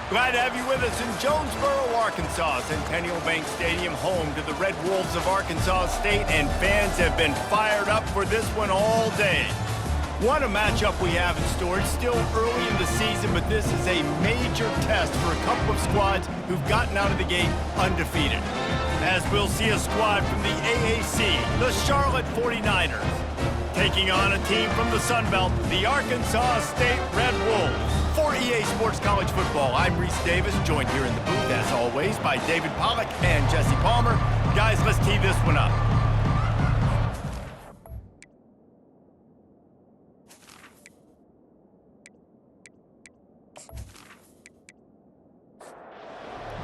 Glad to have you with us in Jonesboro, Arkansas. Centennial Bank Stadium, home to the Red Wolves of Arkansas State, and fans have been fired up for this one all day. What a matchup we have in store. It's still early in the season, but this is a major test for a couple of squads who've gotten out of the gate undefeated. As we'll see a squad from the AAC, the Charlotte 49ers, taking on a team from the Sun Belt, the Arkansas State Red Wolves. For EA Sports College Football, I'm Reese Davis, joined here in the booth, as always, by David Pollack and Jesse Palmer. Guys, let's tee this one up.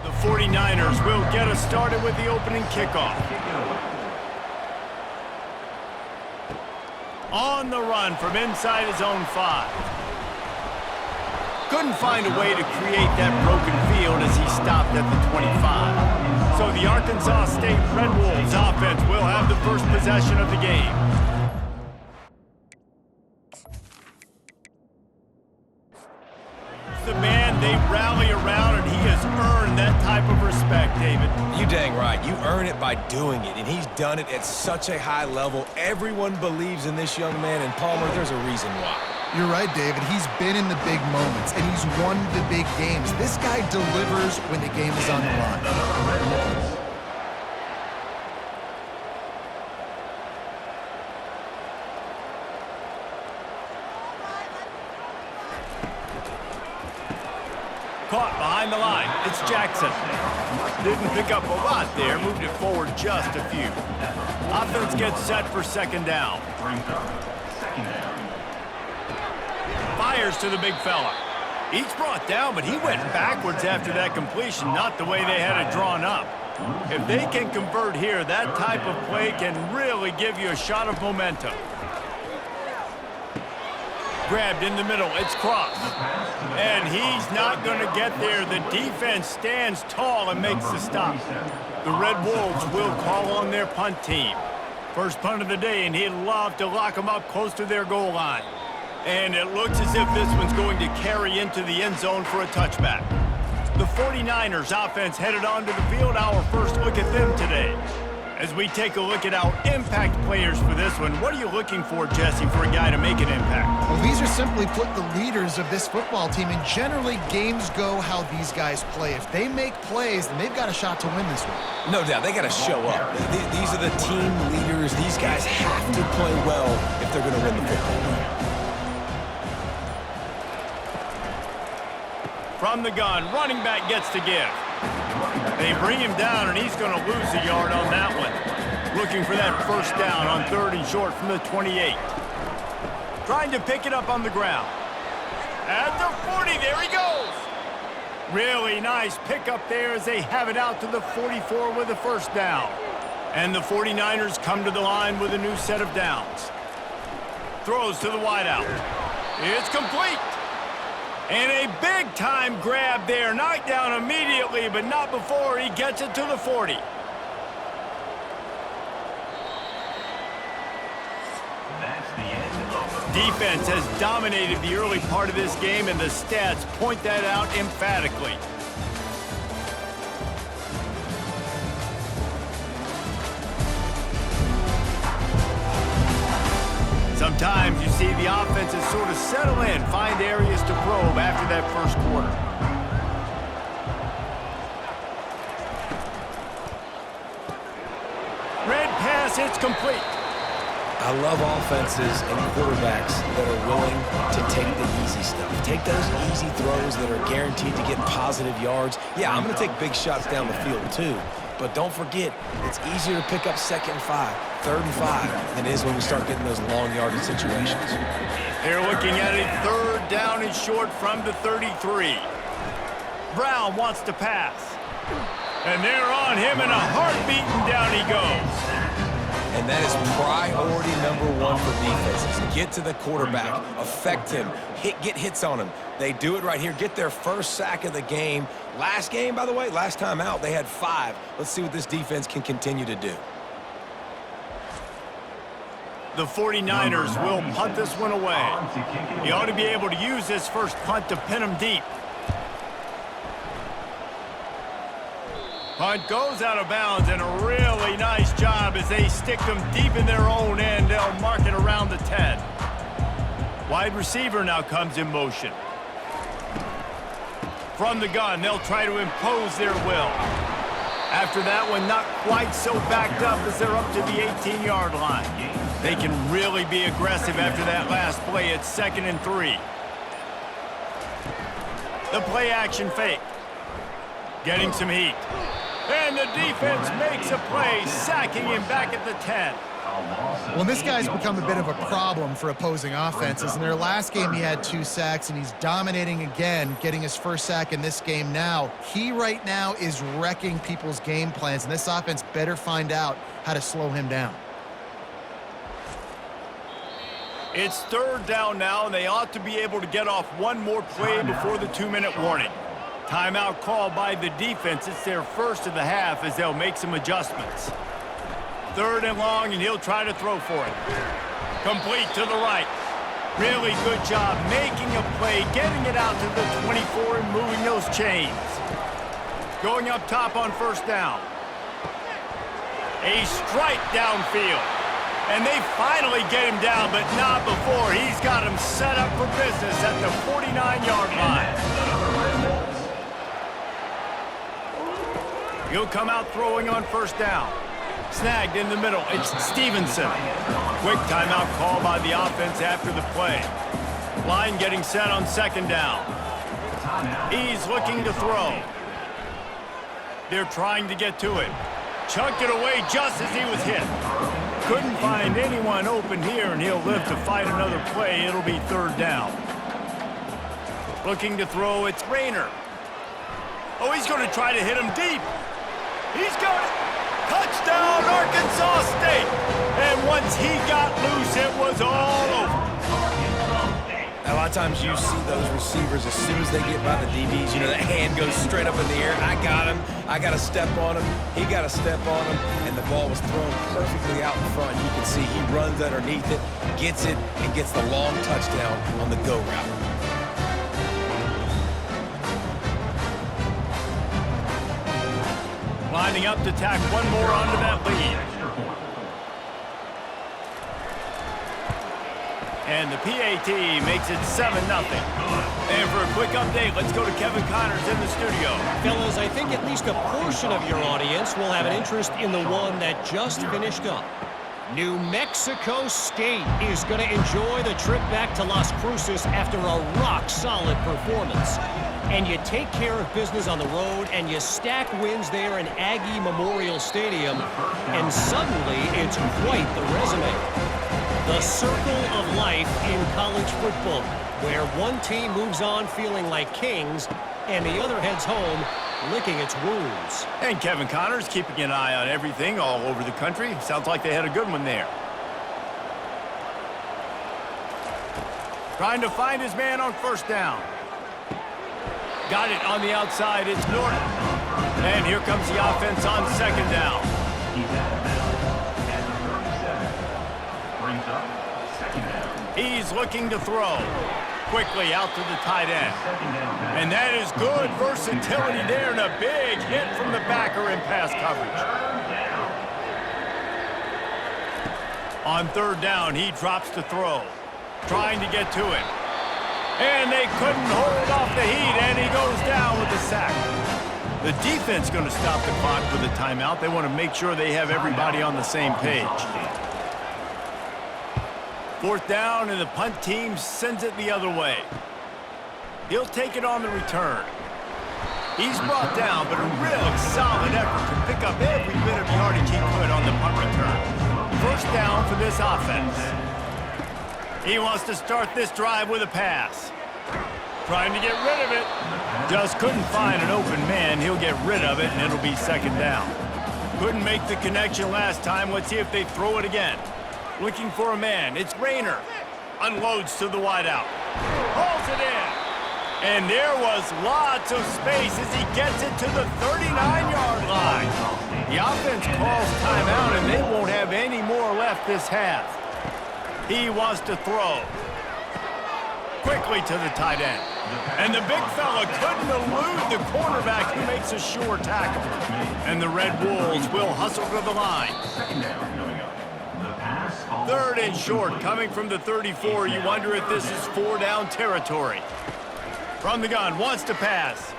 The 49ers will get us started with the opening kickoff. On the run from inside his own 5. Couldn't find a way to create that broken field as he stopped at the 25. So the Arkansas State Red Wolves offense will have the first possession of the game. The man they rally around, and he has earned that type of respect, David. You dang right. You earn it by doing it, and he's done it at such a high level. Everyone believes in this young man, and Palmer, there's a reason why. You're right, David. He's been in the big moments, and he's won the big games. This guy delivers when the game is on the line. Caught behind the line. It's Jackson. Didn't pick up a lot there. Moved it forward just a few. Offense gets set for second down. Fires to the big fella. He's brought down, but he went backwards after that completion, not the way they had it drawn up. If they can convert here, that type of play can really give you a shot of momentum. Grabbed in the middle, it's Cross. And he's not going to get there. The defense stands tall and makes the stop. The Red Wolves will call on their punt team. First punt of the day, and he'd love to lock them up close to their goal line. And it looks as if this one's going to carry into the end zone for a touchback. The 49ers offense headed onto the field. Our first look at them today. As we take a look at our impact players for this one, what are you looking for, Jesse, for a guy to make an impact? Well, these are simply put the leaders of this football team, and generally games go how these guys play. If they make plays, then they've got a shot to win this one. No doubt, they got to show up. These are the team leaders. These guys have to play well if they're going to win the football game. From the gun, running back gets to give. They bring him down, and he's going to lose a yard on that one. Looking for that first down on 3rd and short from the 28. Trying to pick it up on the ground. At the 40, there he goes. Really nice pickup there as they have it out to the 44 with the first down. And the 49ers come to the line with a new set of downs. Throws to the wideout. It's complete. And a big-time grab there. Knocked down immediately, but not before he gets it to the 40. Defense has dominated the early part of this game, and the stats point that out emphatically. Sometimes you see the offenses sort of settle in, find areas to probe after that first quarter. Red pass, it's complete. I love offenses and quarterbacks that are willing to take the easy stuff. Take those easy throws that are guaranteed to get positive yards. Yeah, I'm going to take big shots down the field too. But don't forget, it's easier to pick up 2nd and 5, 3rd and 5 than it is when we start getting those long yardage situations. They're looking at a 3rd down and short from the 33. Brown wants to pass. And they're on him in a heartbeat, and down he goes. And that is priority #1 for defenses. Get to the quarterback, affect him, get hits on him. They do it right here, get their first sack of the game. Last game, by the way, last time out, they had 5. Let's see what this defense can continue to do. The 49ers will punt this one away. He ought to be able to use this first punt to pin him deep. Punt goes out of bounds, and a really nice job as they stick them deep in their own end. They'll mark it around the 10. Wide receiver now comes in motion. From the gun, they'll try to impose their will. After that one, not quite so backed up as they're up to the 18-yard line. They can really be aggressive after that last play. It's 2nd and 3. The play action fake. Getting some heat. And the defense makes a play, sacking him back at the 10. Well, this guy's become a bit of a problem for opposing offenses. In their last game, he had 2 sacks, and he's dominating again, getting his first sack in this game now. He right now is wrecking people's game plans, and this offense better find out how to slow him down. It's 3rd down now, and they ought to be able to get off one more play before the 2-minute warning. Timeout called by the defense. It's their first of the half as they'll make some adjustments. 3rd and long, and he'll try to throw for it. Complete to the right. Really good job making a play, getting it out to the 24 and moving those chains. Going up top on 1st down. A strike downfield. And they finally get him down, but not before. He's got him set up for business at the 49-yard line. He'll come out throwing on 1st down. Snagged in the middle. It's Stevenson. Quick timeout call by the offense after the play. Line getting set on 2nd down. He's looking to throw. They're trying to get to it. Chunked it away just as he was hit. Couldn't find anyone open here, and he'll live to fight another play. It'll be 3rd down. Looking to throw, it's Rayner. Oh, he's going to try to hit him deep. He's got it. Touchdown, Arkansas State. And once he got loose, it was all over. A lot of times you see those receivers, as soon as they get by the DBs, you know, that hand goes straight up in the air. I got him. I got to step on him. He got to step on him. And the ball was thrown perfectly out in front. You can see he runs underneath it, gets it, and gets the long touchdown on the go route. Lining up to tack one more onto that lead. And the PAT makes it 7-0. And for a quick update, let's go to Kevin Connors in the studio. Fellas, I think at least a portion of your audience will have an interest in the one that just finished up. New Mexico State is going to enjoy the trip back to Las Cruces after a rock-solid performance. And you take care of business on the road, and you stack wins there in Aggie Memorial Stadium, and suddenly it's quite the resume. The circle of life in college football, where one team moves on feeling like kings, and the other heads home licking its wounds. And Kevin Connors keeping an eye on everything all over the country. Sounds like they had a good one there. Trying to find his man on 1st down. Got it on the outside. It's Norton. And here comes the offense on 2nd down. He's looking to throw. Quickly out to the tight end. And that is good versatility there, and a big hit from the backer in pass coverage. On 3rd down, he drops to throw. Trying to get to it. And they couldn't hold off the heat, and he goes down with the sack. The defense going to stop the clock with a timeout. They want to make sure they have everybody on the same page. 4th down, and the punt team sends it the other way. He'll take it on the return. He's brought down, but a really solid effort to pick up every bit of yardage he could on the punt return. 1st down for this offense. He wants to start this drive with a pass. Trying to get rid of it. Just couldn't find an open man. He'll get rid of it, and it'll be 2nd down. Couldn't make the connection last time. Let's see if they throw it again. Looking for a man. It's Rayner. Unloads to the wideout. Hauls it in. And there was lots of space as he gets it to the 39-yard line. The offense calls timeout, and they won't have any more left this half. He wants to throw. Quickly to the tight end. And the big fella couldn't elude the cornerback who makes a sure tackle. And the Red Wolves will hustle to the line. Third and short, coming from the 34. You wonder if this is 4-down territory. From the gun, wants to pass.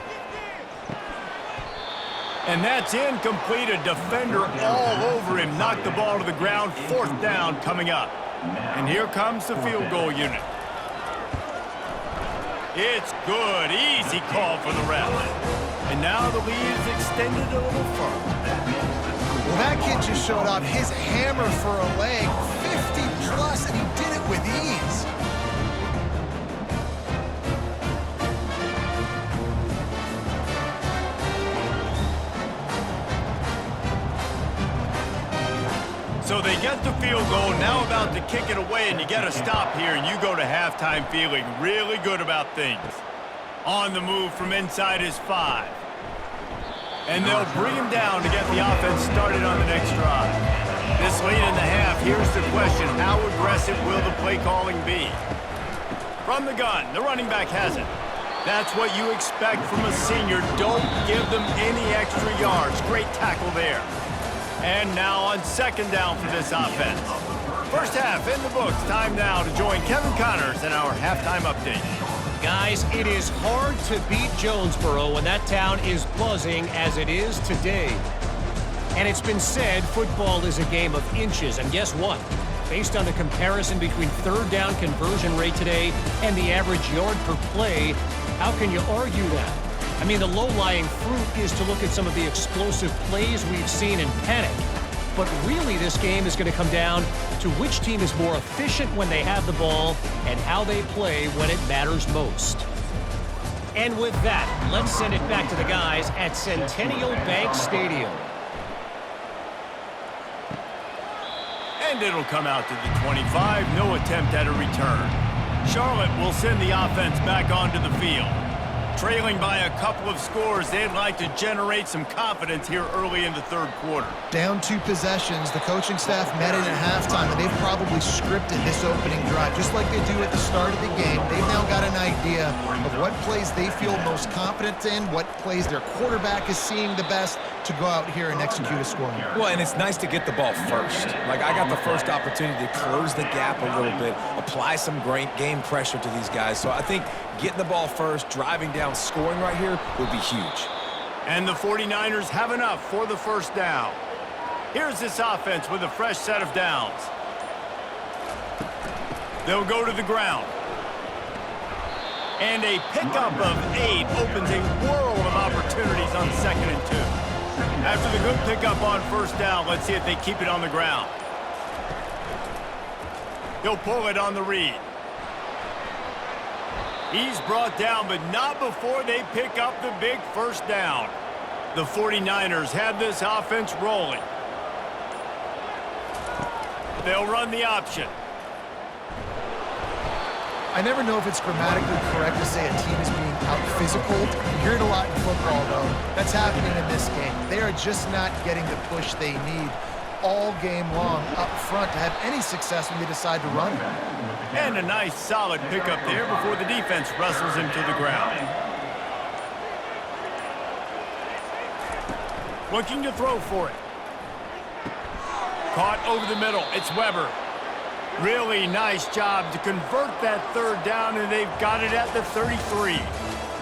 And that's incomplete. A defender all over him. Knocked the ball to the ground. 4th down coming up. And here comes the field goal unit. It's good. Easy call for the ref. And now the lead is extended a little further. Well, that kid just showed off his hammer for a leg, 50+, and he did it with ease. So they get the field goal, now about to kick it away, and you get a stop here, and you go to halftime feeling really good about things. On the move from inside his 5. And they'll bring him down to get the offense started on the next drive. This late in the half, here's the question: how aggressive will the play calling be? From the gun, the running back has it. That's what you expect from a senior. Don't give them any extra yards. Great tackle there. And now on 2nd down for this offense. First half in the books. Time now to join Kevin Connors in our halftime update. Guys, it is hard to beat Jonesboro when that town is buzzing as it is today. And it's been said football is a game of inches. And guess what? Based on the comparison between 3rd down conversion rate today and the average yard per play, how can you argue that? I mean, the low-lying fruit is to look at some of the explosive plays we've seen in panic. But really, this game is going to come down to which team is more efficient when they have the ball and how they play when it matters most. And with that, let's send it back to the guys at Centennial Bank Stadium. And it'll come out to the 25. No attempt at a return. Charlotte will send the offense back onto the field. Trailing by a couple of scores, they'd like to generate some confidence here early in the 3rd quarter. Down 2 possessions, the coaching staff met in at halftime, and they've probably scripted this opening drive, just like they do at the start of the game. They've now got an idea of what plays they feel most confident in, what plays their quarterback is seeing the best to go out here and execute a score. Well, and it's nice to get the ball first. Like, I got the first opportunity to close the gap a little bit, apply some great game pressure to these guys. So I think getting the ball first, driving down, scoring right here would be huge. And the 49ers have enough for the 1st down. Here's this offense with a fresh set of downs. They'll go to the ground. And a pickup of 8 opens a world of opportunities on 2nd and 2. After the good pickup on 1st down, let's see if they keep it on the ground. He'll pull it on the read. He's brought down, but not before they pick up the big 1st down. The 49ers have this offense rolling. They'll run the option. I never know if it's grammatically correct to say a team is being out-physical. You hear it a lot in football, though. That's happening in this game. They are just not getting the push they need all game long up front to have any success when they decide to run. And a nice solid pickup there before the defense wrestles him to the ground. Looking to throw for it. Caught over the middle. It's Weber. Really nice job to convert that 3rd down, and they've got it at the 33.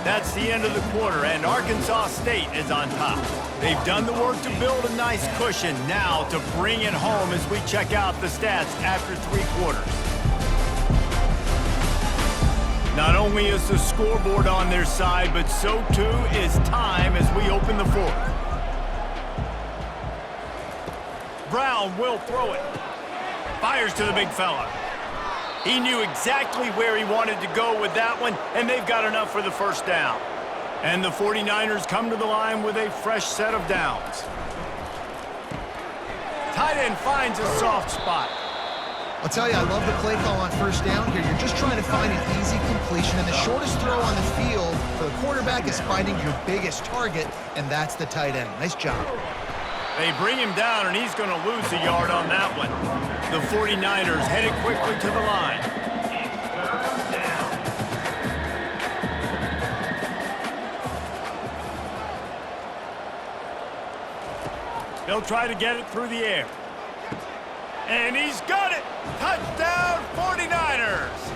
That's the end of the quarter, and Arkansas State is on top. They've done the work to build a nice cushion. Now to bring it home as we check out the stats after 3 quarters. Not only is the scoreboard on their side, but so too is time as we open the 4th. Brown will throw it. Fires to the big fella. He knew exactly where he wanted to go with that one, and they've got enough for the 1st down. And the 49ers come to the line with a fresh set of downs. Tight end finds a soft spot. I'll tell you, I love the play call on 1st down here. You're just trying to find an easy completion, and the shortest throw on the field for the quarterback is finding your biggest target, and that's the tight end. Nice job. They bring him down, and he's going to lose a yard on that one. The 49ers headed quickly to the line. They'll try to get it through the air. And he's got it! Touchdown 49ers!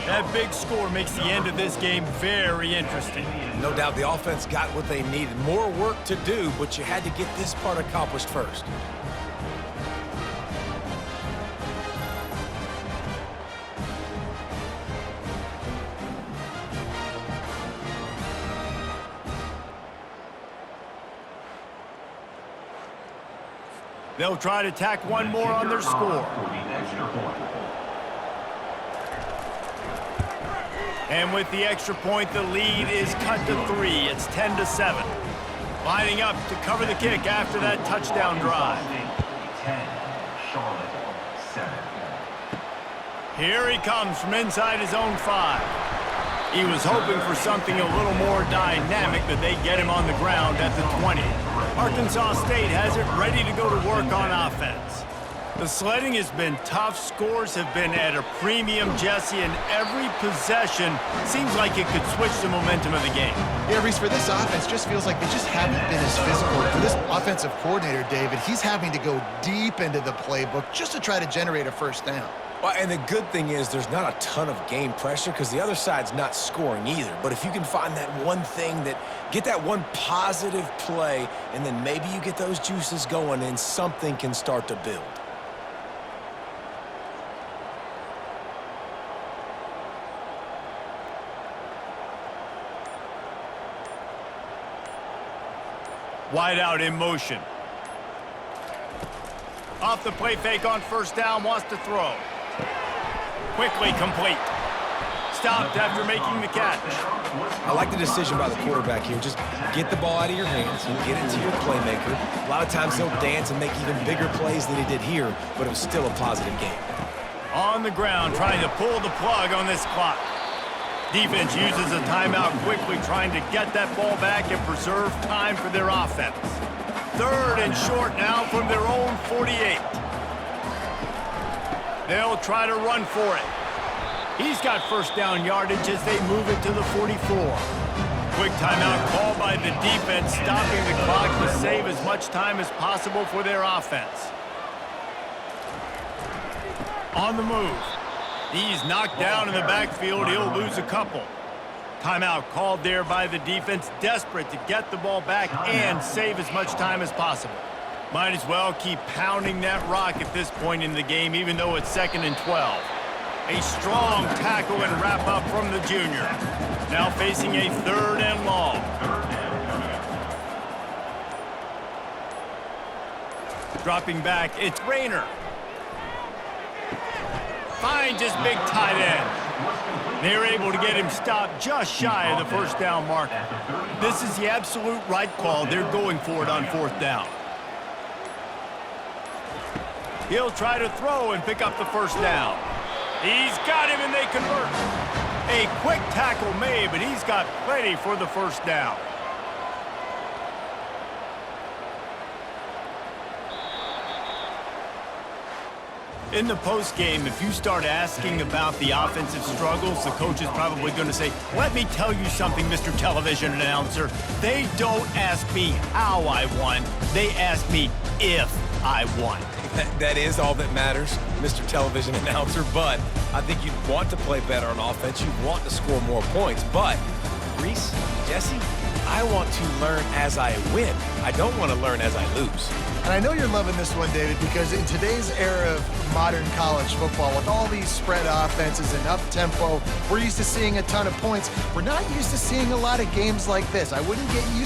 That big score makes the end of this game very interesting. No doubt the offense got what they needed. More work to do, but you had to get this part accomplished first. They'll try to tack one more on their score. And with the extra point, the lead is cut to 3. It's 10-7. Lining up to cover the kick after that touchdown drive. 10, Charlotte, 7. Here he comes from inside his own 5. He was hoping for something a little more dynamic, but they get him on the ground at the 20. Arkansas State has it ready to go to work on offense. The sledding has been tough. Scores have been at a premium, Jesse, and every possession seems like it could switch the momentum of the game. Yeah, Reese, for this offense, just feels like they just haven't been as physical. For this offensive coordinator, David, he's having to go deep into the playbook just to try to generate a first down. Well, and the good thing is there's not a ton of game pressure because the other side's not scoring either. But if you can find that one thing get that one positive play, and then maybe you get those juices going and something can start to build. Wide out in motion. Off the play fake on first down, wants to throw. Quickly complete. Stopped after making the catch. I like the decision by the quarterback here. Just get the ball out of your hands and get it to your playmaker. A lot of times he'll dance and make even bigger plays than he did here, but it was still a positive game. On the ground, trying to pull the plug on this clock. Defense uses a timeout quickly, trying to get that ball back and preserve time for their offense. 3rd and short now from their own 48. They'll try to run for it. He's got first down yardage as they move it to the 44. Quick timeout called by the defense, stopping the clock to save as much time as possible for their offense. On the move. He's knocked down in the backfield. He'll lose a couple. Timeout called there by the defense, desperate to get the ball back and save as much time as possible. Might as well keep pounding that rock at this point in the game, even though it's 2nd and 12. A strong tackle and wrap up from the junior. Now facing a 3rd and long. Dropping back, it's Rayner. Finds his big tight end. They're able to get him stopped just shy of the first down marker. This is the absolute right call. They're going for it on 4th down. He'll try to throw and pick up the first down. He's got him and they convert. A quick tackle made, but he's got plenty for the first down. In the postgame, if you start asking about the offensive struggles, the coach is probably going to say, let me tell you something, Mr. Television Announcer. They don't ask me how I won. They ask me if I won. That is all that matters, Mr. Television Announcer, but I think you'd want to play better on offense. You'd want to score more points, but Reese, Jesse, I want to learn as I win. I don't want to learn as I lose. And I know you're loving this one, David, because in today's era of modern college football, with all these spread offenses and up-tempo, we're used to seeing a ton of points. We're not used to seeing a lot of games like this. I wouldn't get used